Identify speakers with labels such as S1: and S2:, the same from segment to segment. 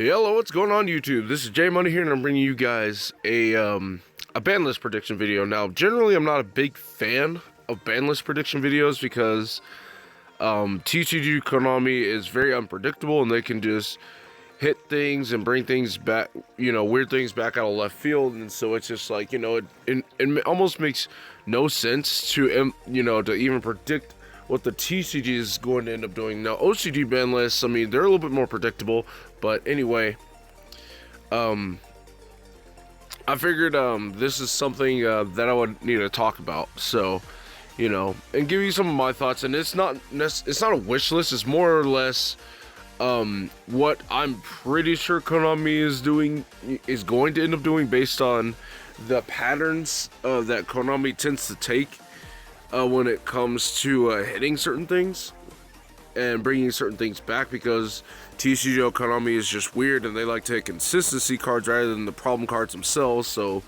S1: Hello, what's going on YouTube? This is J Money here, and I'm bringing you guys a Banlist prediction video. Now, generally, I'm not a big fan of Banlist prediction videos because TCG Konami is very unpredictable, and they can just hit things and bring things back, weird things back out of left field, and so it's just like, it almost makes no sense to, to even predict what the TCG is going to end up doing. Now, OCG ban lists, I mean, they're a little bit more predictable, but anyway, I figured this is something that I would need to talk about, so, and give you some of my thoughts. And it's not a wish list, it's more or less what I'm pretty sure Konami is going to end up doing based on the patterns that Konami tends to take when it comes to hitting certain things and bringing certain things back, because TCG Konami is just weird and they like to hit consistency cards rather than the problem cards themselves. So,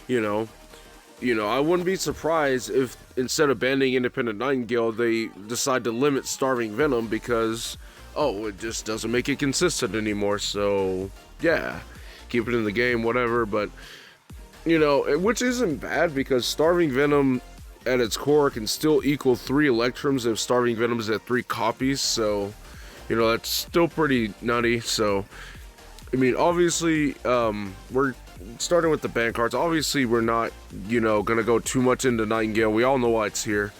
S1: I wouldn't be surprised if instead of banning Independent Nightingale, they decide to limit Starving Venom because, it just doesn't make it consistent anymore. So, yeah, keep it in the game, whatever. But, which isn't bad because Starving Venom at its core can still equal 3 Electrums if Starving Venom is at 3 copies, so, that's still pretty nutty. So, I mean, obviously, we're starting with the ban cards. Obviously, we're not, gonna go too much into Nightingale. We all know why it's here.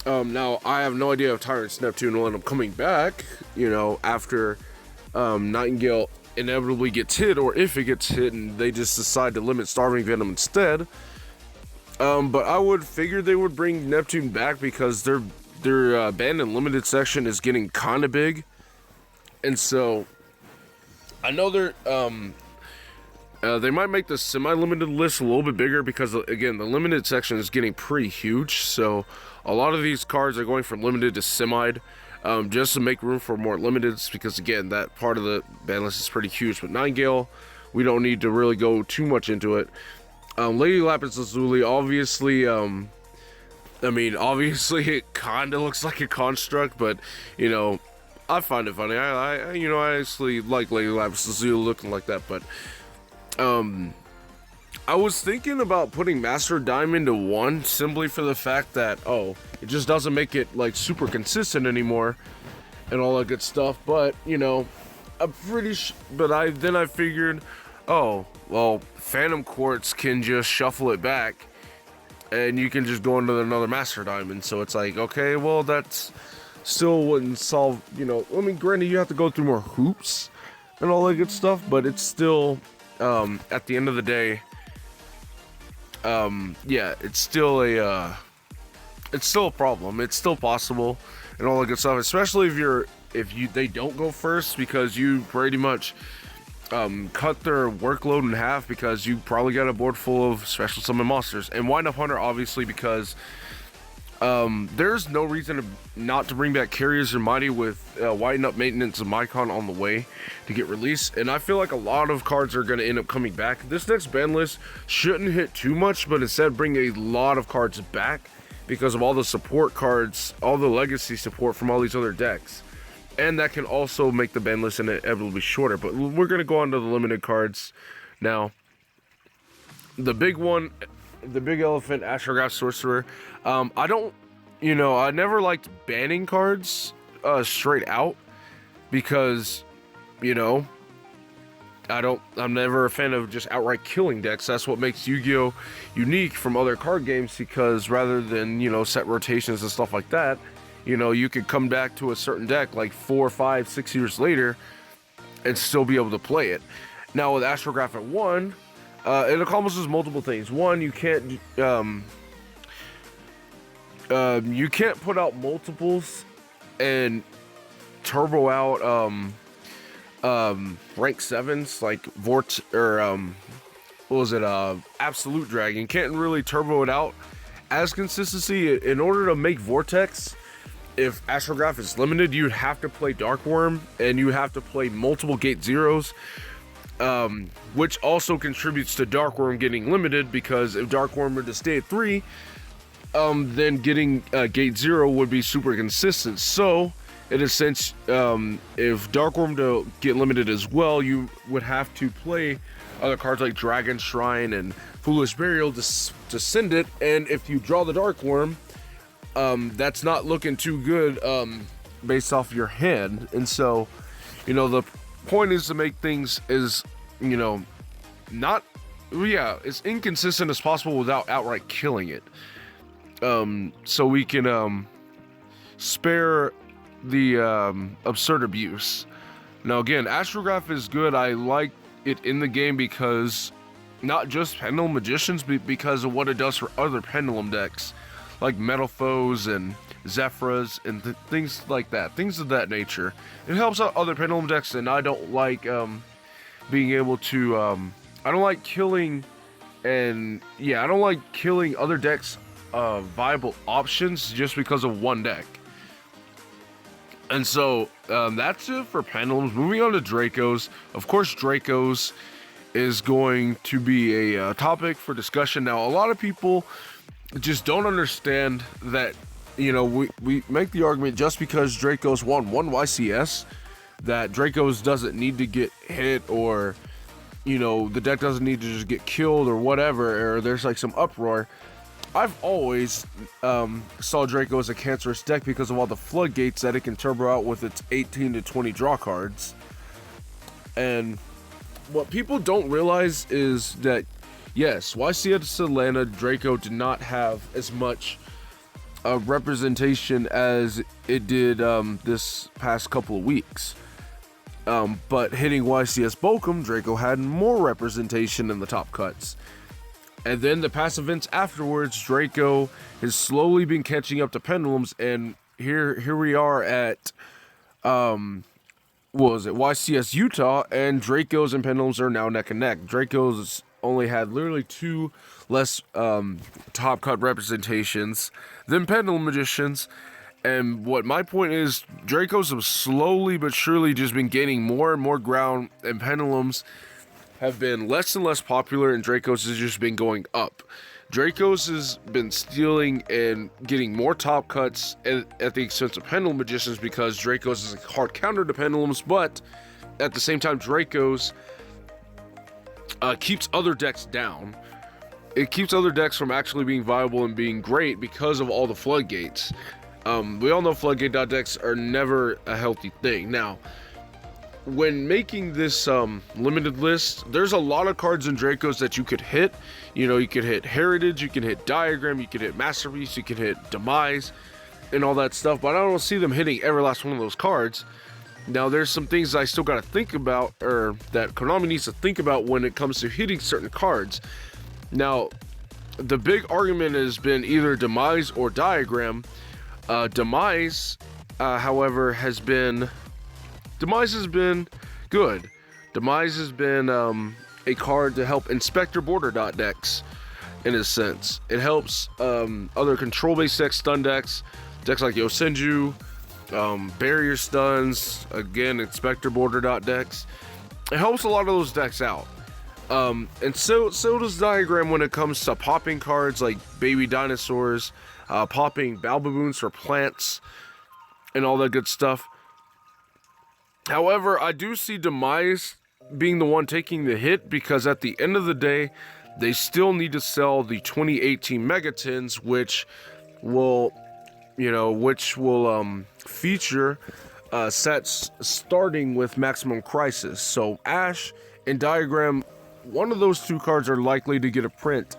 S1: Now, I have no idea if Tyrant's Neptune will end up coming back, after, Nightingale inevitably gets hit, or if it gets hit and they just decide to limit Starving Venom instead. But I would figure they would bring Neptune back because their banned and limited section is getting kind of big, and so I know they might make the semi-limited list a little bit bigger because, again, the limited section is getting pretty huge. So a lot of these cards are going from limited to semi'd, just to make room for more limiteds, because again, that part of the ban list is pretty huge. But Nightingale, we don't need to really go too much into it. Lady Lapis Lazuli, obviously, obviously it kind of looks like a construct, but, I find it funny. I actually like Lady Lapis Lazuli looking like that, but, I was thinking about putting Master Diamond to 1 simply for the fact that, it just doesn't make it, like, super consistent anymore and all that good stuff, but, I'm pretty but I figured, well, Phantom Quartz can just shuffle it back, and you can just go into another Master Diamond. So it's like, okay, well, that's still wouldn't solve, granted, you have to go through more hoops and all that good stuff, but it's still, at the end of the day, it's still a problem. It's still possible and all that good stuff, especially if they don't go first, because you pretty much cut their workload in half, because you probably got a board full of special summon monsters. And Wind Up Hunter, obviously, because there's no reason not to bring back Carriers or Mighty with Wind Up Maintenance and Mycon on the way to get released. And I feel like a lot of cards are going to end up coming back. This next ban list shouldn't hit too much, but instead bring a lot of cards back because of all the support cards, all the legacy support from all these other decks. And that can also make the ban list inevitably shorter. But we're going to go on to the limited cards now. The big one, the big elephant, Astrograph Sorcerer. I never liked banning cards straight out because, I'm never a fan of just outright killing decks. That's what makes Yu-Gi-Oh! Unique from other card games, because rather than, set rotations and stuff like that, you could come back to a certain deck like 4, 5, 6 years later and still be able to play it. Now with Astrograph at 1, it accomplishes multiple things. One, you can't put out multiples and turbo out rank 7s like Absolute Dragon. You can't really turbo it out as consistency. In order to make Vortex, if Astrograph is limited, you'd have to play Dark Worm, and you have to play multiple Gate Zeros, which also contributes to Dark Worm getting limited, because if Dark Worm were to stay at 3, then getting Gate Zero would be super consistent. So in a sense, if Dark Worm to get limited as well, you would have to play other cards like Dragon Shrine and Foolish Burial to send it, and if you draw the Dark Worm, that's not looking too good based off your hand. And so, the point is to make things as, not, as inconsistent as possible without outright killing it. So we can spare the absurd abuse. Now again, Astrograph is good. I like it in the game because not just Pendulum Magicians, but because of what it does for other Pendulum decks, like Metal Foes and Zephyras and things like that, things of that nature. It helps out other Pendulum decks, and I don't like being able to, I don't like killing, and yeah, I don't like killing other decks' viable options just because of one deck. And so that's it for Pendulums. Moving on to Dracos. Of course, Dracos is going to be a topic for discussion. Now, a lot of people just don't understand that, we make the argument just because Dracos won one YCS, that Dracos doesn't need to get hit, or, the deck doesn't need to just get killed or whatever, or there's like some uproar. I've always saw Draco as a cancerous deck because of all the floodgates that it can turbo out with its 18 to 20 draw cards. And what people don't realize is that, yes, YCS Atlanta Draco did not have as much representation as it did this past couple of weeks. But hitting YCS Bochum, Draco had more representation in the top cuts. And then the past events afterwards, Draco has slowly been catching up to Pendulums, and here we are at, YCS Utah, and Dracos and Pendulums are now neck and neck. Dracos only had literally 2 less top cut representations than Pendulum Magicians, and what my point is, Dracos have slowly but surely just been gaining more and more ground, and Pendulums have been less and less popular, and Dracos has just been going up. Dracos has been stealing and getting more top cuts at the expense of Pendulum Magicians because Dracos is a hard counter to Pendulums, but at the same time, Dracos keeps other decks down. It keeps other decks from actually being viable and being great because of all the floodgates. We all know floodgate decks are never a healthy thing. Now, when making this limited list, there's a lot of cards in Dracos that you could hit. You could hit Heritage, you can hit Diagram, you can hit Masterpiece, you can hit Demise, and all that stuff, but I don't see them hitting every last one of those cards. Now, there's some things I still gotta think about, or that Konami needs to think about when it comes to hitting certain cards. Now, the big argument has been either Demise or Diagram. Demise, however, has been good. Demise has been a card to help Inspector Border dot decks, in a sense. It helps other control-based decks, stun decks like Yosenju, barrier stuns, again, Inspector Border dot decks. It helps a lot of those decks out. And so does Diagram when it comes to popping cards like Baby Dinosaurs, popping Balbaboons for plants, and all that good stuff. However, I do see Demise being the one taking the hit because at the end of the day, they still need to sell the 2018 Megatins, which will feature sets starting with Maximum Crisis. So Ash and Diagram, one of those 2 cards are likely to get a print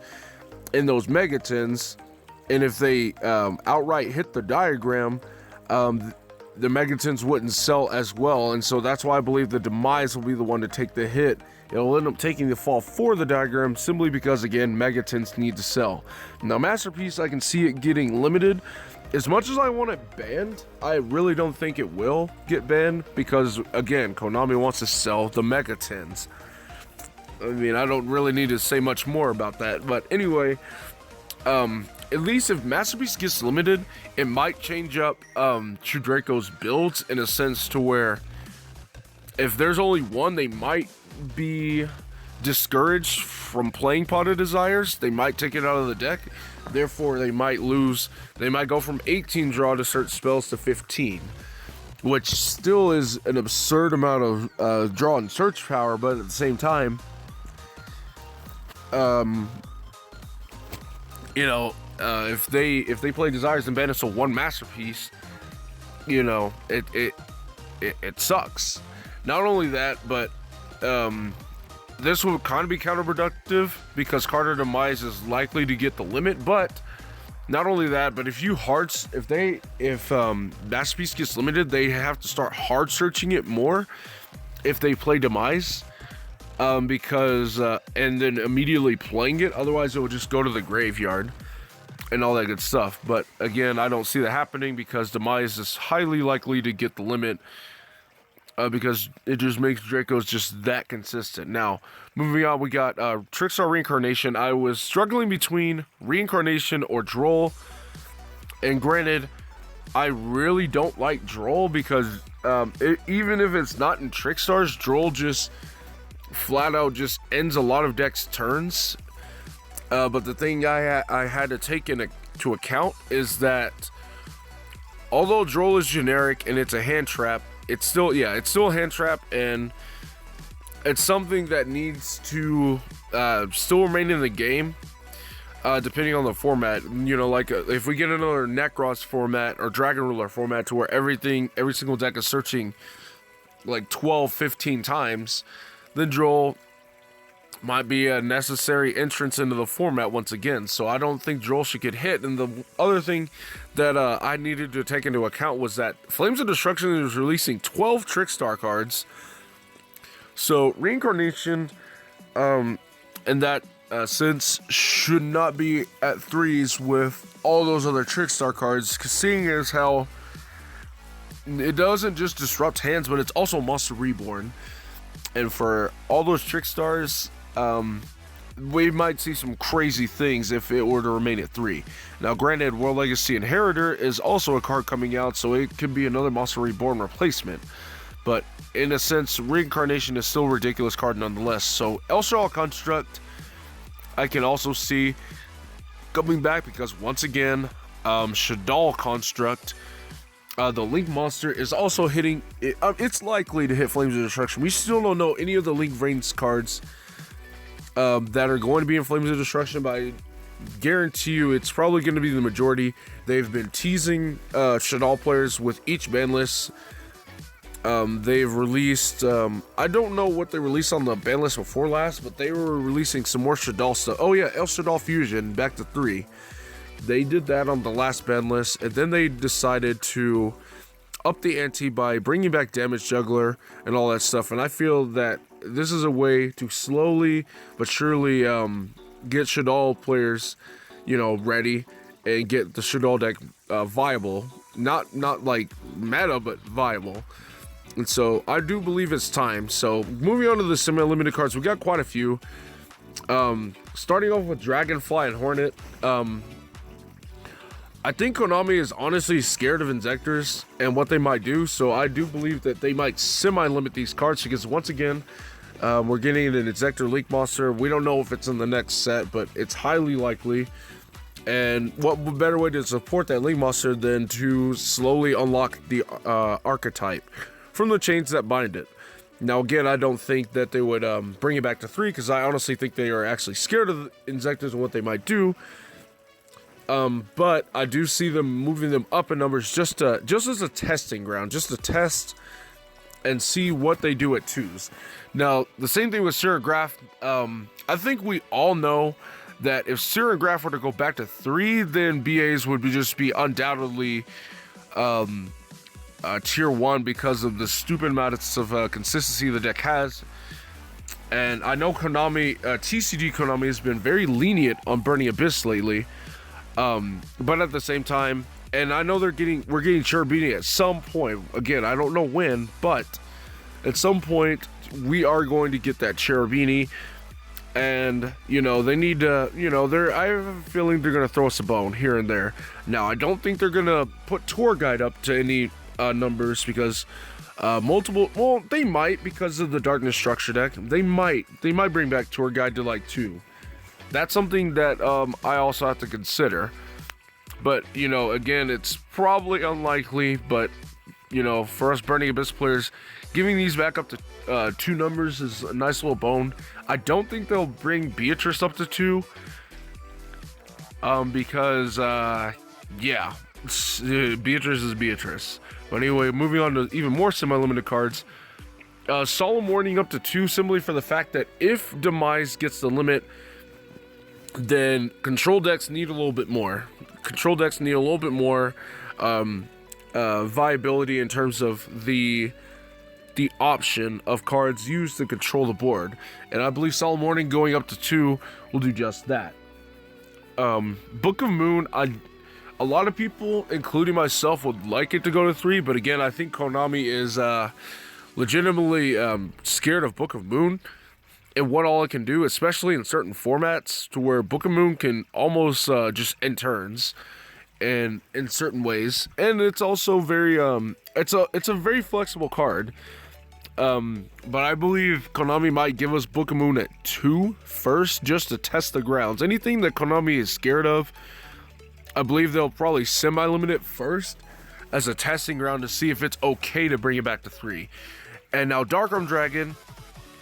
S1: in those Megatins, and if they outright hit the Diagram, the Megatins wouldn't sell as well, and so that's why I believe the Demise will be the one to take the hit. It'll end up taking the fall for the Diagram simply because, again, Megatins need to sell. Now, Masterpiece, I can see it getting limited. As much as I want it banned, I really don't think it will get banned because, again, Konami wants to sell the Megatins. I mean, I don't really need to say much more about that, but anyway, at least if Masterpiece gets limited, it might change up True Draco's builds in a sense to where if there's only one, they might be discouraged from playing Pot of Desires. They might take it out of the deck. Therefore, they might lose. They might go from 18 draw to certain spells to 15. which still is an absurd amount of draw and search power, but at the same time, if they play Desires and Bandits to one masterpiece, it sucks. Not only that, but this will kind of be counterproductive because Carter Demise is likely to get the limit. But not only that, but if masterpiece gets limited, they have to start hard searching it more if they play Demise. Because and then immediately playing it, otherwise it will just go to the graveyard and all that good stuff. But again, I don't see that happening because Demise is highly likely to get the limit, because it just makes Dracos just that consistent. Now, moving on, we got Trickstar Reincarnation. I was struggling between Reincarnation or Droll, and granted, I really don't like Droll because even if it's not in Trickstars, Droll just flat out just ends a lot of decks' turns. But the thing I had to take into account is that although Droll is generic and it's a hand trap, it's still a hand trap, and it's something that needs to still remain in the game, depending on the format. If we get another Necros format or Dragon Ruler format to where every single deck is searching like 12-15 times, then Droll might be a necessary entrance into the format once again. So I don't think Droll should get hit. And the other thing that I needed to take into account was that Flames of Destruction is releasing 12 Trickstar cards. So Reincarnation, and that sense, should not be at threes with all those other Trickstar cards, seeing as how it doesn't just disrupt hands, but it's also Monster Reborn. And for all those Trickstars, we might see some crazy things if it were to remain at 3. Now, granted, World Legacy Inheritor is also a card coming out, so it could be another Monster Reborn replacement. But in a sense, Reincarnation is still a ridiculous card nonetheless. So El Shaddoll Construct, I can also see coming back because once again, Shaddoll Construct, the Link monster is also hitting. It's likely to hit Flames of Destruction. We still don't know any of the Link Vrains cards that are going to be in Flames of Destruction, but I guarantee you it's probably going to be the majority. They've been teasing Shaddoll players with each ban list. They've released, I don't know what they released on the ban list before last, but they were releasing some more Shaddoll stuff. Oh yeah, El Shaddoll Fusion, back to 3. They did that on the last ban list, and then they decided to up the ante by bringing back Damage Juggler and all that stuff. And I feel that this is a way to slowly but surely get Shaddoll players, ready and get the Shaddoll deck viable. Not like meta, but viable. And so I do believe it's time. So moving on to the semi-limited cards, we got quite a few. Starting off with Dragonfly and Hornet. I think Konami is honestly scared of Inzectors and what they might do, so I do believe that they might semi-limit these cards because once again, we're getting an Inzector Link monster. We don't know if it's in the next set, but it's highly likely. And what better way to support that Link monster than to slowly unlock the archetype from the chains that bind it. Now again, I don't think that they would bring it back to 3 because I honestly think they are actually scared of the Inzectors and what they might do. But I do see them moving them up in numbers just as a testing ground, just to test and see what they do at 2s. Now, the same thing with Sirograph. I think we all know that if Sirograph were to go back to 3, then BAs would just be undoubtedly tier 1 because of the stupid amounts of consistency the deck has. And I know Konami, TCG Konami has been very lenient on Burning Abyss lately. But at the same time, and I know we're getting Cherubini at some point. Again, I don't know when, but at some point we are going to get that Cherubini, and they need to, I have a feeling they're gonna throw us a bone here and there. Now, I don't think they're gonna put Tour Guide up to any numbers because they might because of the Darkness Structure deck. They might bring back Tour Guide to like 2. That's something that I also have to consider. But, again, it's probably unlikely, but for us Burning Abyss players, giving these back up to 2 numbers is a nice little bone. I don't think they'll bring Beatrice up to 2. Because, yeah, Beatrice is Beatrice. But anyway, moving on to even more semi-limited cards. Solemn Warning up to 2, simply for the fact that if Demise gets the limit, then control decks need a little bit more. Control decks need a little bit more viability in terms of the option of cards used to control the board. And I believe Solemn Warning going up to 2 will do just that. Book of Moon, a lot of people, including myself, would like it to go to 3, but again, I think Konami is legitimately scared of Book of Moon and what all it can do, especially in certain formats, to where Book of Moon can almost just end turns, and in certain ways. And it's also very it's a very flexible card. But I believe Konami might give us Book of Moon at 2 first, just to test the grounds. Anything that Konami is scared of, I believe they'll probably semi-limit it first as a testing ground to see if it's okay to bring it back to 3. And now Dark Arm Dragon,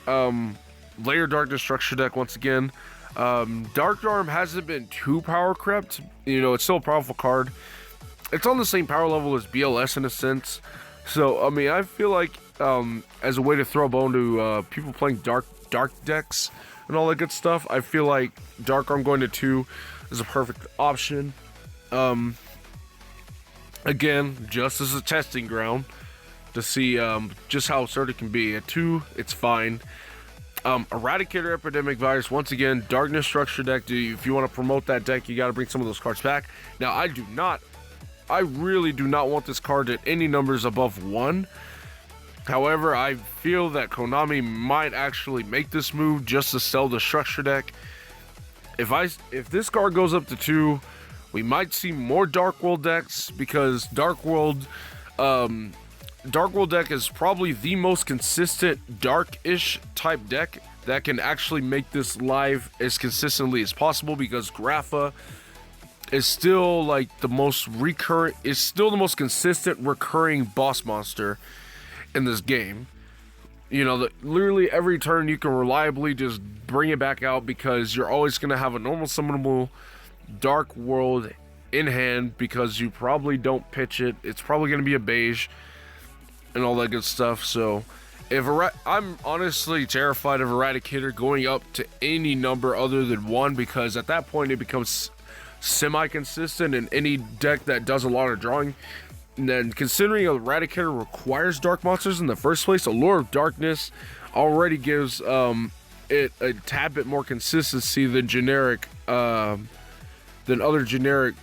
S1: Layer Darkness Structure deck once again. Dark Arm hasn't been too power crept. It's still a powerful card. It's on the same power level as BLS in a sense. So, I mean, I feel like as a way to throw a bone to people playing dark decks and all that good stuff, I feel like Dark Arm going to 2 is a perfect option. Again, just as a testing ground to see just how absurd it can be. At 2, it's fine. Eradicator Epidemic Virus, once again, Darkness Structure deck. If you want to promote that deck, you got to bring some of those cards back. Now, I really do not want this card at any numbers above 1. However, I feel that Konami might actually make this move just to sell the structure deck. If this card goes up to 2, we might see more Dark World decks, because Dark World deck is probably the most consistent dark-ish type deck that can actually make this live as consistently as possible, because Grapha is still like the most consistent recurring boss monster in this game. Literally every turn you can reliably just bring it back out, because you're always going to have a normal summonable Dark World in hand, because you probably don't pitch it. It's probably going to be a beige and all that good stuff. So I'm honestly terrified of Eradicator going up to any number other than 1, because at that point it becomes semi-consistent in any deck that does a lot of drawing. And then, considering Eradicator requires dark monsters in the first place, Allure of Darkness already gives it a tad bit more consistency than other generic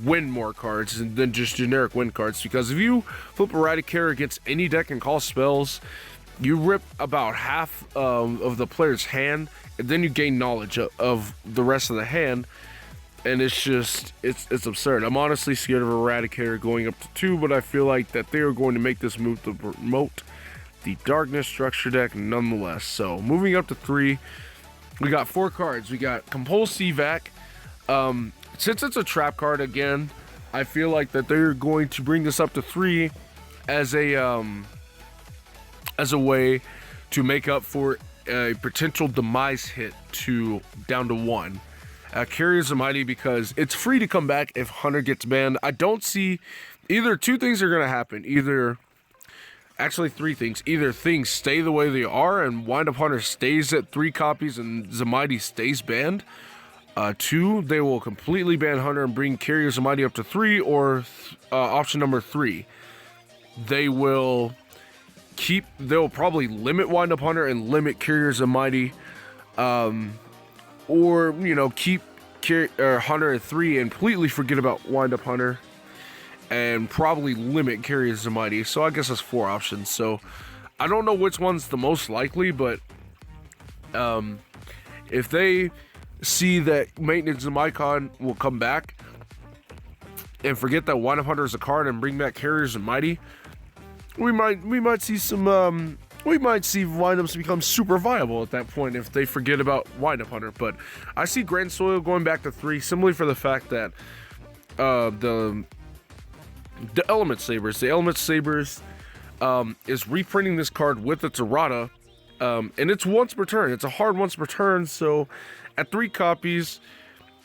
S1: win more cards than just generic win cards. Because if you flip Eradicator against any deck and call spells, you rip about half of the player's hand, and then you gain knowledge of the rest of the hand. And it's absurd. I'm honestly scared of Eradicator going up to 2, but I feel like that they are going to make this move to promote the Darkness Structure deck nonetheless. So, moving up to 3, we got 4 cards. We got Compulse Evac. Since it's a trap card again, I feel like that they're going to bring this up to 3 as a way to make up for a potential Demise hit down to 1. Carriers of Mighty, because it's free to come back if Hunter gets banned. I don't see either 2 things are going to happen. Actually 3 things. Either things stay the way they are and Wind Up Hunter stays at 3 copies and Zamighty stays banned. 2, they will completely ban Hunter and bring Carriers of Mighty up to 3, or option number 3, they'll probably limit Wind Up Hunter and limit Carriers of Mighty. Or, keep Hunter at 3 and completely forget about Wind Up Hunter, and probably limit Carriers of Mighty. So I guess that's 4 options. So I don't know which one's the most likely, but if they see that Maintenance of Icon will come back and forget that Wind Up Hunter is a card and bring back Carriers of Mighty, we might see some we might see windups become super viable at that point if they forget about Wind Up Hunter. But I see Grand Soil going back to 3 simply for the fact that the Element Sabers. The Element Sabers is reprinting this card with its errata, and it's once per turn. It's a hard once per turn, so at 3 copies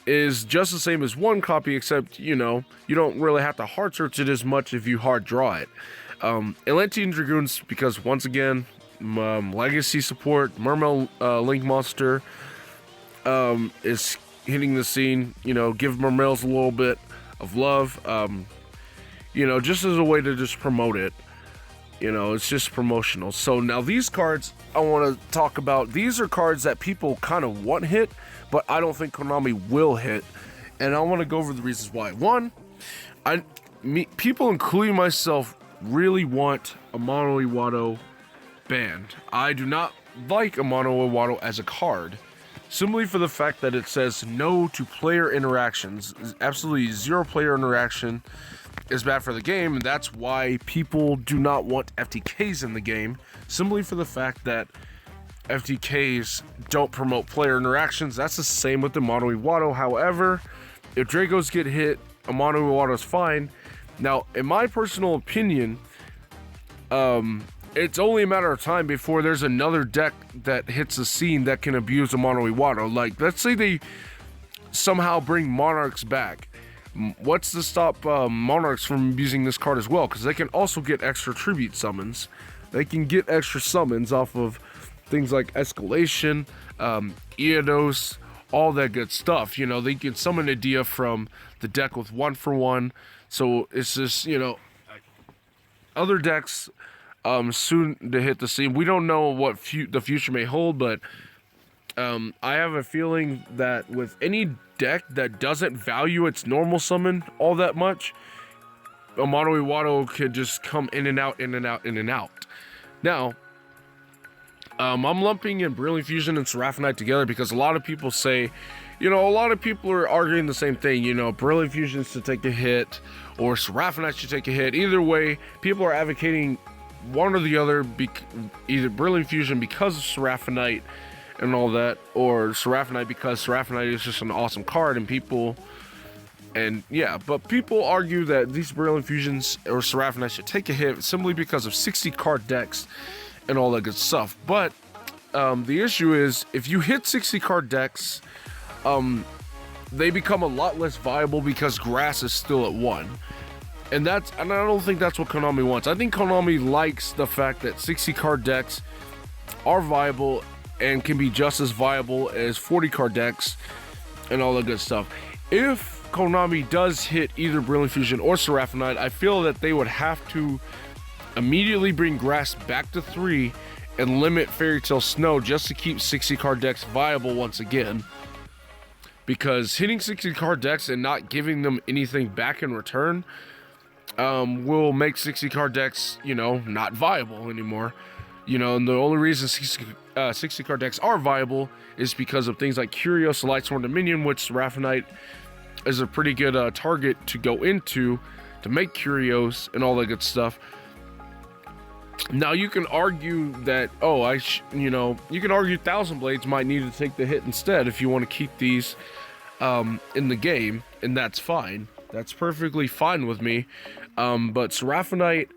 S1: is just the same as 1 copy, except, you know, you don't really have to hard search it as much if you hard draw it. Atlantean Dragoons, because once again, legacy support, Mermail Link Monster is hitting the scene. You know, give Mermails a little bit of love, you know, just as a way to just promote it. You know, it's just promotional. So now these cards I want to talk about. These are cards that people kind of want hit, but I don't think Konami will hit. And I want to go over the reasons why. One, people, including myself, really want a Mono Iwado banned. I do not like a Mono Iwado as a card, simply for the fact that it says no to player interactions. Absolutely 0 player interaction is bad for the game, and that's why people do not want FTKs in the game, simply for the fact that FTKs don't promote player interactions. That's the same with the Mono Iwado. However, if Dragos get hit, a Mono Iwado is fine. Now, in my personal opinion, it's only a matter of time before there's another deck that hits the scene that can abuse a Mono Iwado. Like, let's say they somehow bring Monarchs back. What's to stop Monarchs from abusing this card as well? Because they can also get extra tribute summons. They can get extra summons off of things like Escalation, Eodos, all that good stuff. You know, they can summon a Dia from the deck with 1-for-1. So it's just, you know, other decks soon to hit the scene. We don't know what the future may hold, but I have a feeling that with any deck that doesn't value its normal summon all that much, a Mono Iwado could just come in and out, in and out, in and out. Now, I'm lumping in Brilliant Fusion and Seraphonite together because a lot of people say, you know, a lot of people are arguing the same thing. You know, Brilliant Fusion should take a hit, or Seraphonite should take a hit. Either way, people are advocating one or the other, either Brilliant Fusion because of Seraphonite and all that, or Seraphonite because Seraphonite is just an awesome card, and people, and yeah, but people argue that these Brilliant Fusions or Seraphonite should take a hit simply because of 60 card decks and all that good stuff. But the issue is, if you hit 60 card decks, they become a lot less viable because grass is still at 1. And I don't think that's what Konami wants. I think Konami likes the fact that 60 card decks are viable and can be just as viable as 40 card decks and all that good stuff. If Konami does hit either Brilliant Fusion or Seraphonite, I feel that they would have to immediately bring grass back to 3 and limit Fairy Tail Snow just to keep 60 card decks viable once again. Because hitting 60 card decks and not giving them anything back in return will make 60 card decks, you know, not viable anymore. You know, and the only reason 60 card decks are viable is because of things like Curios, Lightsworn Dominion, which Seraphonite is a pretty good target to go into to make Curios and all that good stuff. Now, you can argue that, you know, you can argue Thousand Blades might need to take the hit instead if you want to keep these in the game, and that's fine. That's perfectly fine with me. But Seraphonite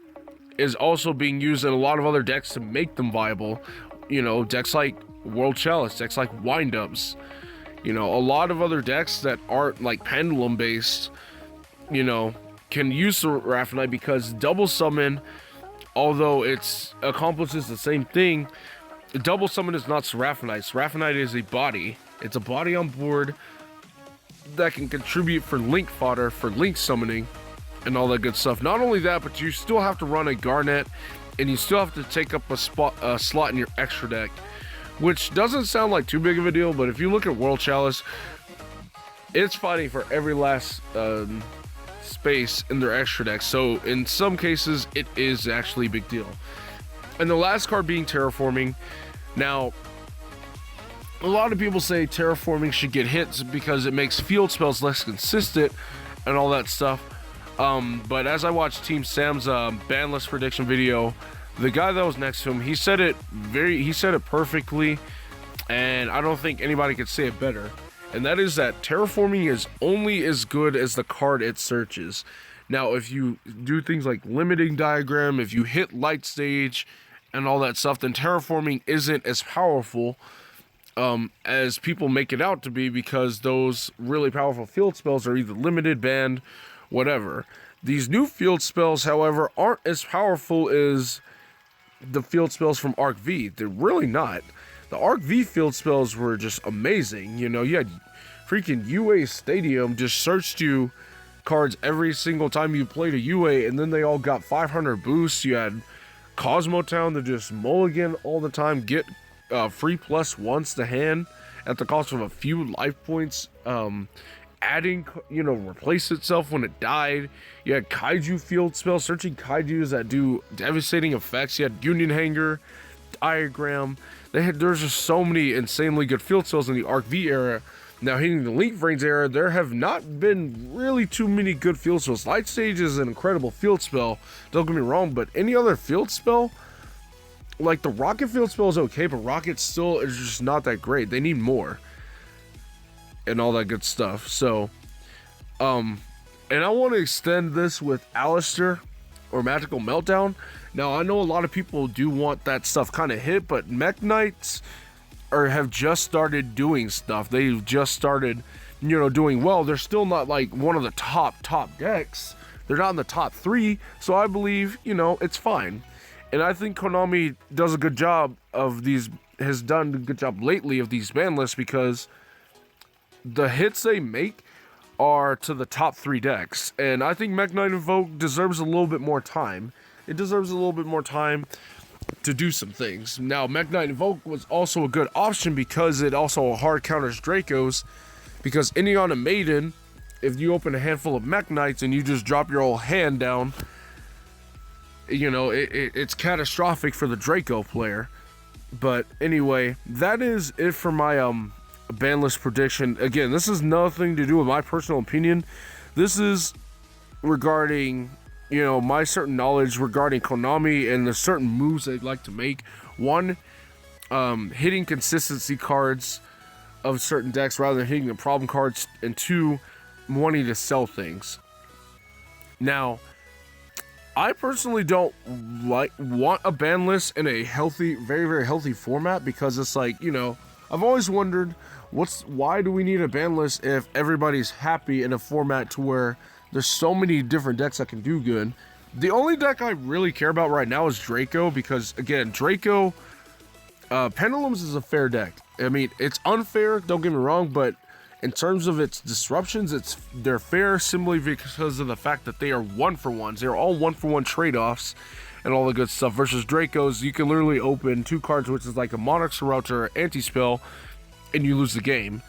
S1: is also being used in a lot of other decks to make them viable. You know, decks like World Chalice, decks like Wind-Ups. You know, a lot of other decks that aren't like Pendulum based, you know, can use Seraphonite because double summon, although it accomplishes the same thing, double summon is not Seraphonite. Seraphonite is a body. It's a body on board that can contribute for link fodder, for link summoning, and all that good stuff. Not only that, but you still have to run a Garnet, and you still have to take up a slot in your extra deck, which doesn't sound like too big of a deal, but if you look at World Chalice, it's fighting for every last space in their extra deck. So in some cases, it is actually a big deal. And the last card being Terraforming. Now, a lot of people say Terraforming should get hits because it makes field spells less consistent and all that stuff. But as I watched Team Sam's Banlist prediction video, the guy that was next to him, he said it perfectly, and I don't think anybody could say it better. And that is that Terraforming is only as good as the card it searches. Now, if you do things like limiting diagram, if you hit light stage and all that stuff, then terraforming isn't as powerful as people make it out to be, because those really powerful field spells are either limited, banned, whatever. These new field spells, however, aren't as powerful as the field spells from Arc V. They're really not. The Arc V field spells were just amazing. You know, you had freaking UA Stadium just searched you cards every single time you played a UA, and then they all got 500 boosts. You had Cosmo Town to just mulligan all the time, get free +1s to hand at the cost of a few life points, adding, replace itself when it died. You had Kaiju field spells, searching Kaijus that do devastating effects. You had Union Hanger, Diagram. There's just so many insanely good field spells in the Arc V era. Now, hitting the Link Vrains era, there have not been really too many good field spells. Light Stage is an incredible field spell, don't get me wrong, but any other field spell, like the Rocket field spell is okay, but Rocket still is just not that great. They need more and all that good stuff. So, and I want to extend this with Alistair or Magical Meltdown. Now, I know a lot of people do want that stuff kind of hit, but Mech Knights have just started doing stuff. They've just started, doing well. They're still not like one of the top decks. They're not in the top 3, so I believe, it's fine. And I think Konami does a good job has done a good job lately of these ban lists, because the hits they make are to the top 3 decks. And I think Mech Knight Invoke deserves a little bit more time. It deserves a little bit more time to do some things. Now, Mech Knight Invoke was also a good option because it also hard counters Dracos. Because Indiana Maiden, if you open a handful of Mech Knights and you just drop your whole hand down, it's catastrophic for the Draco player. But anyway, that is it for my ban list prediction. Again, this has nothing to do with my personal opinion. This is regarding my certain knowledge regarding Konami and the certain moves they'd like to make. One, hitting consistency cards of certain decks rather than hitting the problem cards, and 2, wanting to sell things. Now, I personally don't want a ban list in a healthy, very, very healthy format, because it's like, I've always wondered, why do we need a ban list if everybody's happy in a format to where there's so many different decks that can do good? The only deck I really care about right now is Draco, because, again, Draco, Pendulums is a fair deck. I mean, it's unfair, don't get me wrong, but in terms of its disruptions, they're fair simply because of the fact that they are 1-for-1s. They're all 1-for-1 trade-offs and all the good stuff. Versus Dracos, you can literally open 2 cards, which is like a Monarch's Router or Anti-Spell, and you lose the game.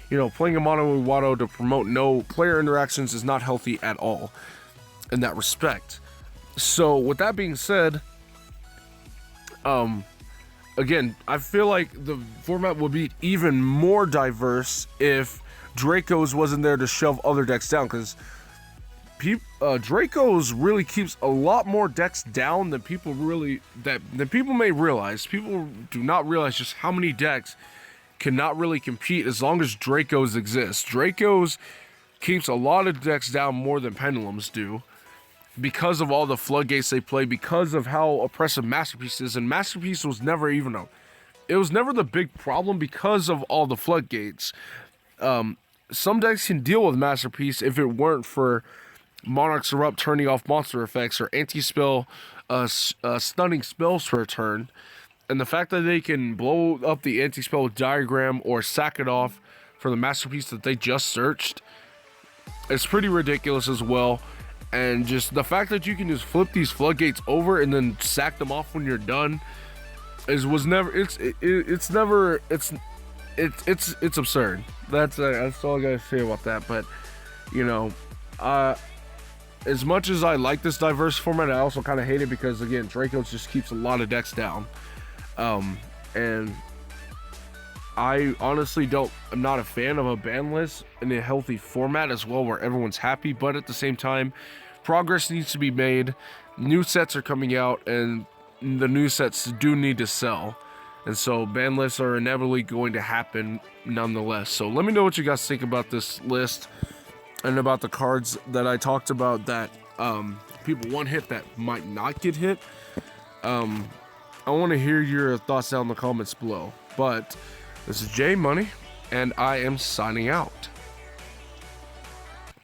S1: Playing a Mono Iwado to promote no player interactions is not healthy at all in that respect. So, with that being said, again, I feel like the format would be even more diverse if Dracos wasn't there to shove other decks down, because Dracos really keeps a lot more decks down than people may realize. People do not realize just how many decks cannot really compete as long as Dracos exist. Dracos keeps a lot of decks down more than Pendulums do, because of all the floodgates they play, because of how oppressive Masterpiece is. And Masterpiece was never the big problem because of all the floodgates. Some decks can deal with Masterpiece if it weren't for Monarch's Erupt turning off monster effects, or Anti-Spell stunning spells for a turn. And the fact that they can blow up the Anti-Spell with Diagram or sack it off for the Masterpiece that they just searched, it's pretty ridiculous as well. And just the fact that you can just flip these floodgates over and then sack them off when you're done it's absurd. That's all I gotta say about that. But as much as I like this diverse format, I also kind of hate it because, again, Dracos just keeps a lot of decks down. And I honestly I'm not a fan of a ban list in a healthy format as well, where everyone's happy, but at the same time, progress needs to be made. New sets are coming out, and the new sets do need to sell. And so ban lists are inevitably going to happen nonetheless. So let me know what you guys think about this list and about the cards that I talked about that people one hit that might not get hit. I want to hear your thoughts down in the comments below. But this is J Money, and I am signing out.